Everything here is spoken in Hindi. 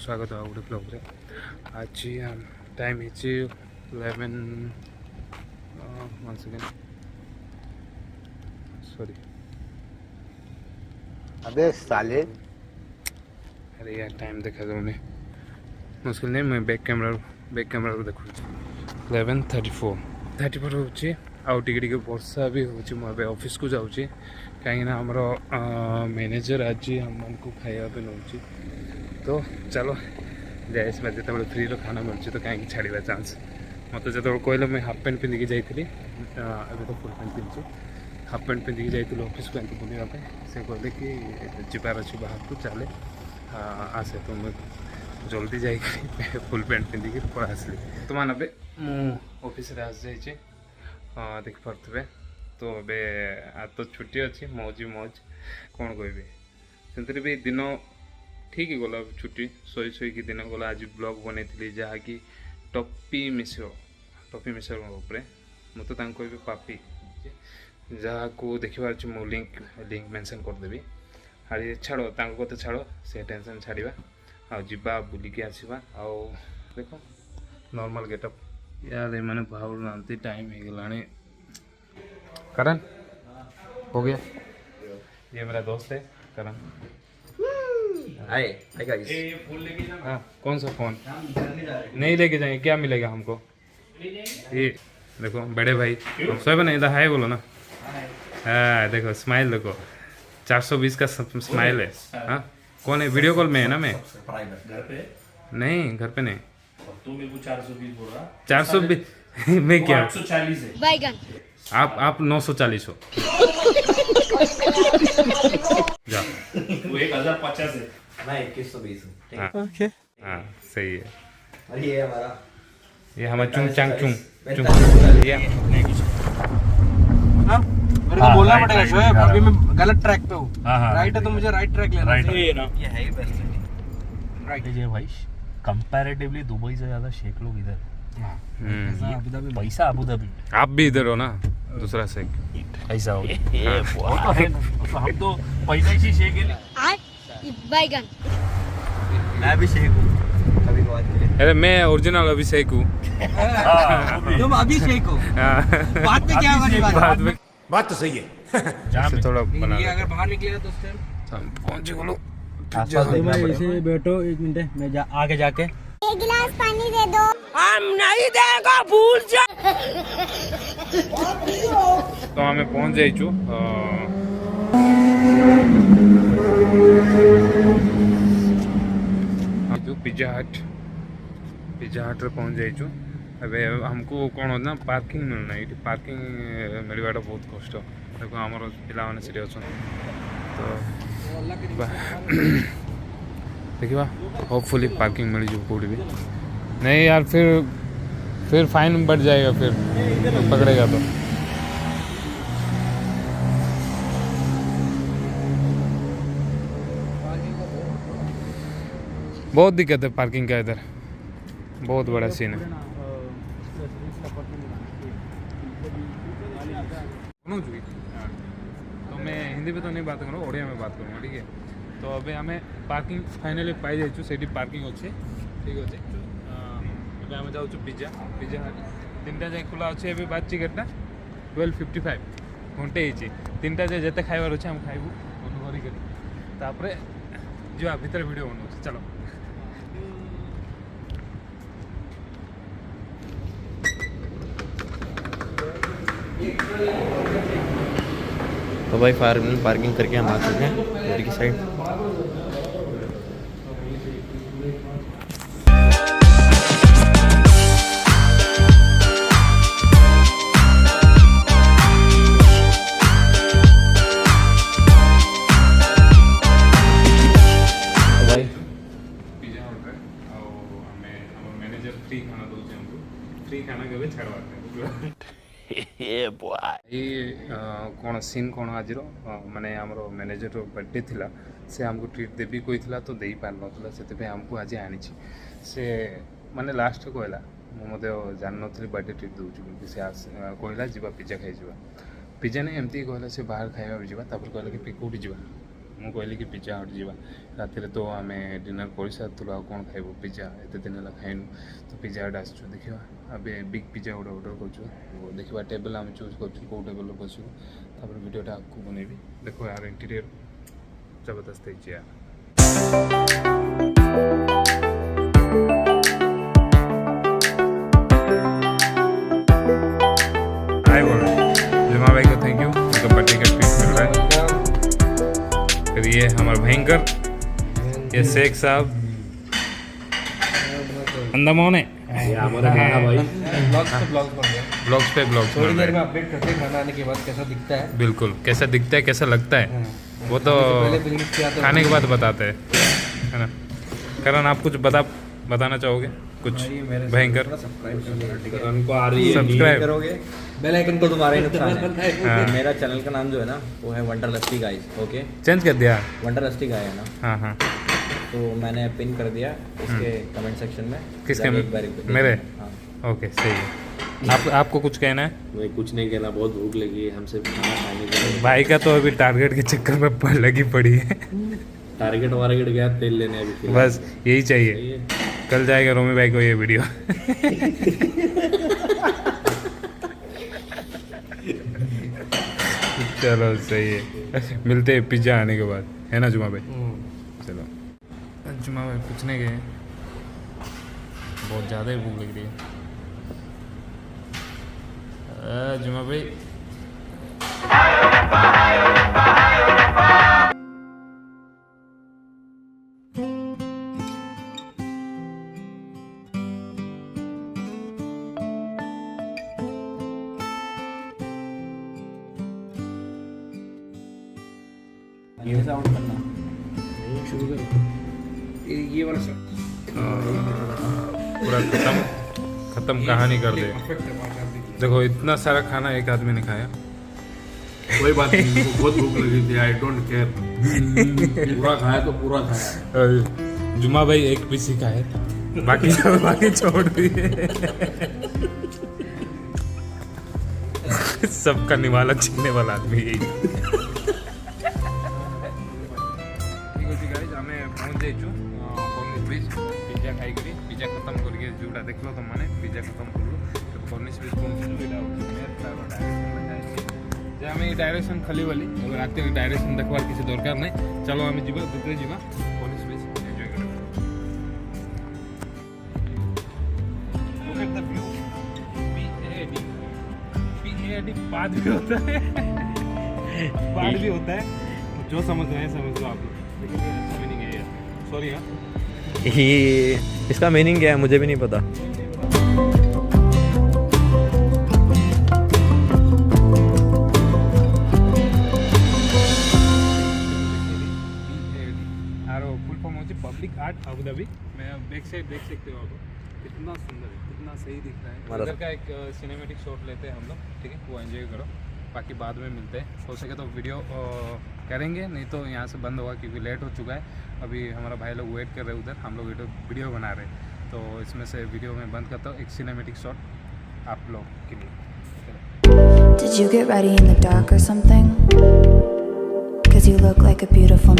स्वागत है गोटे ब्लॉग रे। आज टाइम है 11 1 सेकेंड सॉरी अबे साले अरे यार टाइम देखा जाऊनी मुश्किल नहीं मैं बैक कैमरा देखु 11:34 होची आउ टिके वर्षा भी होची मैं ऑफिस को जाऊँगी कहीं आमर मैनेजर आज हमको खाया पे नौ तो चलो जाए जो फ्री खाना मिलूँ तो कहीं छाड़ा चांस मत जो कहले मुझे हाफ पैंट पिंधिकी जाइली अभी तो फुल पैंट पिंधि हाफ पैंट पिंधिकी जाइलु ऑफिस को एमती बुलापी से कहले कि जबार अच्छे बाहर को चले आसे तो मुझे जल्दी जा फुल पैंट पिंधिकी पड़ा आसली बर्तमान ए ऑफिस रे आस जाइए देखिपे तो ए आज तो छुट्टी अच्छी मौज कौन कह भी दिन ठीक ही गला छुट्टी शोई कि दिन गला आज ब्लॉग बनई जहाँकि टॉपी मिश्र उपरे मुझे कह पापी जहाँ को देखिबार मु लिंक मेंशन करदेवी हाड़ी छाड़ कत छाड़ से टेंशन छाड़ा आ बुलिकी आसवा आओ देख नॉर्मल गेटअप यार मैंने भाव ना टाइम हो गलानी करण हो गया ये मेरा दोस्त है करण हाय गाइस हाँ कौन सा फोन नहीं लेके जाएंगे क्या मिलेगा हमको ये देखो बड़े भाई सोए नहीं था हाय बोलो ना हाँ देखो स्माइल देखो 420 का स्माइल है हाँ कौन है वीडियो कॉल में है ना मैं घर पे नहीं घर पे नहीं तू मेरे को 420 बोल रहा 420 मैं क्या 840 है बैगन आप 940 हो जा वो 1050 है मैं 2120 हूं हाँ ओके हाँ सही है और ये हमारा ये हमारा चुंग चांग चुंग ये हाँ मेरे को बोलना पड़ेगा शोएब अभी मैं गलत ट्रैक पे हूँ हाँ राइट है तो मुझे राइट ट्रैक लेना राइट है है ना ये है ही बेस्ट राइट ये भाई कंपैरेटिवली दुबई से ज्यादा शेख लोग इधर अभी तभी पैसा अबू धाबी आप भी इधर हो ना दूसरा से ऐसा हो वो तो है ना तो हम तो पैसा ही शेख है बैगन मैं भी शेख हूं कभी बात के लिए अरे मैं ओरिजिनल अभिषेक हूँ तुम अभी शेख हो बाद में क्या होगा बाद में बात तो सही है से थोड़ा बना ये अगर बाहर निकलेगा तो उस टाइम हम पहुंचे बोलो ऐसे बैठो 1 मिनट मैं आगे जाके एक गिलास पानी दे दो हम नहीं देगा भूल जा तो हमें पहुंच जाइचु पिज्जा हट रे पहुंच जाइचु अबे हमको कौन हो ना पार्किंग मिलना ये पार्किंग मिलवाटा बहुत कष्ट देखो आमर पिला मैंने सीट अच्छा तो देखा होपफुली पार्किंग मिल जाए कौटी भी नहीं यार फिर फाइन बढ़ जाएगा फिर पकड़ेगा तो बहुत दिक्कत है पार्किंग का इधर बहुत बड़ा सीन है तो मैं हिंदी में तो नहीं बात करूँगा ओडिया में बात करूँगा ठीक है तो अबे हमें पार्किंग फाइनली पाई जाइछु सेठी पार्किंग अच्छे ठीक अच्छे अबे हमें जाऊँ पिज्जा हट 3टा जाए खुला अच्छे अभी बात टिकेटा 12:55 घंटे ही 3टा जाए जिते खाइबार अच्छे हम खाइबू घर कर तापरे जो भीतर वीडियो बनाऊँ चलो तो भाई पार्किंग करके हम आ चुके हैं इधर की साइड फ्री खाना के छाड़वा कौन सीन कौन आज माने आमर मैनेजर बर्थडे थिला से हमको ट्रीट देवी कोई तो दे पार ना से हमको आज आनी से माने लास्ट कहला मुझे जान नी बर्थडे ट्रीट दूसरी से कहला जा पिज्जा खाई पिज्जा नहीं एमती कहला से बाहर खाइबा जा कहला कि कौटी जा ମୁଁ କହିଲି କି ପିଜ୍ଜା ହଟ୍ ଯିବା ରାତିରେ ତ ଆମେ ଡିନର୍ କରିସାରିଥିଲୁ ଆଉ କ'ଣ ଖାଇବୁ ପିଜ୍ଜା ଏତେ ଦିନ ହେଲା ଖାଇନୁ ତ ପିଜ୍ଜା ହଟ୍ ଆସିଛୁ ଦେଖିବା ଏବେ ବିଗ୍ ପିଜ୍ଜା ଗୋଟେ ଅର୍ଡ଼ର୍ କରୁଛୁ ଦେଖିବା ଟେବଲ୍ ଆମେ ଚୁଜ୍ କରୁଛୁ କେଉଁ ଟେବଲ୍ରେ ବସିବୁ ତାପରେ ଭିଡ଼ିଓଟା ଆଗକୁ ବନେଇବି ଦେଖ यार इंटीरियर जबरदस्त ହେଇଛି यार हाय बोल जुमा भाई का थैंक यू उनका बर्थडे का ट्रीट मिल रहा है फिर ये हमारा भयंकर ये शेख साहब अंदमोने ब्लॉग्स पे ब्लॉग्स थोड़ी देर में अपडेट करते हैं खाना आने के बाद कैसा दिखता है। बिल्कुल कैसा दिखता है कैसा लगता है वो तो पहले फिलिंग्स क्या था खाने के बाद बताते हैं है ना करण आप कुछ बताना चाहोगे कुछ भयंकर उनको आ रही है सब्सक्राइब करोगे बेल आइकन को तुम्हारा ही नुकसान है हाँ। मेरा चैनल का नाम जो है ना वो है वंडरलस्टी गाइस ओके चेंज कर दिया वंडरलस्टी गाय है ना हाँ हाँ तो मैंने पिन कर दिया इसके कमेंट सेक्शन में किसके जाके एक बार मेरे हाँ ओके सही है आपको कुछ कहना है मैं कुछ नहीं कहना बहुत भूख लगी है हमसे खाना खाने के लिए भाई का तो अभी टारगेट के चक्कर में लगी पड़ी है टारगेट वारगेट गया तेल लेने अभी फिलहाल। बस यही चाहिए कल जाएगा रोमी भाई को ये वीडियो चलो सही है मिलते हैं पिज्ज़ा आने के बाद है ना जुमा भाई चलो जुमा भाई पूछने गए बहुत ज़्यादा ही भूख लग रही है जुमा भाई ये आउट करना शुरू करो ये वाला पूरा खत्म कहानी कर दे देखो इतना सारा खाना एक आदमी ने खाया कोई बात नहीं मुझको बहुत भूख लगी थी आई डोंट केयर पूरा खाया तो पूरा खाया जुमा भाई एक पीस ही खाए बाकी छोड़ दिए सबका निवाला छीनने वाला आदमी यही ଆମେ ପହଞ୍ଚି ଯାଇଛୁ କର୍ଣ୍ଣିଶ ବିଚ୍ ପିଜ୍ଜା ଖାଇକରି ପିଜ୍ଜା ଖତମ କରିକି ଯେଉଁଟା ଦେଖିଲ ତୁମମାନେ ପିଜ୍ଜା ଖତମ କଲୁ କର୍ଣ୍ଣିଶ ବିଚ୍ ପହଞ୍ଚିଛୁ ଏଇଟା ଯେ ଆମେ ଏଇ ଡାଇରେକ୍ସନ୍ ଖାଲି ବୋଲି ଏବେ ରାତି ଡାଇରେକ୍ସନ୍ ଦେଖିବାର କିଛି ଦରକାର ନାହିଁ ଚାଲ ଆମେ ଯିବା ଭିତରେ ଯିବା କର୍ଣ୍ଣିଶ ବିଚ୍ ଏନ୍ଜୟ କରିବା Look at the view. PAD पाद भी होता है पाद भी होता है जो समझ रहे हैं समझ लो आप लोग लेकिन ये अच्छा मीनिंग है यार सॉरी हाँ इसका मीनिंग क्या है मुझे भी नहीं पता फुल फॉर्म होती पब्लिक आर्ट अबू धाबी मैं बैक साइड देख सकते हो आप कितना सुंदर है कितना सही दिख रहा है इधर का एक सिनेमेटिक शॉट लेते हैं हम लोग ठीक है वो एंजॉय करो बाकी बाद में मिलते हैं हो सके तो वीडियो करेंगे नहीं तो यहाँ से बंद होगा क्योंकि लेट हो चुका है अभी हमारा भाई लोग वेट कर रहे हैं उधर हम लोग वीडियो बना रहे हैं तो इसमें से वीडियो में बंद करता हूँ एक सिनेमेटिक शॉट आप लोग के लिए Did you get ready in the dark or something? 'Cause you look like a beautiful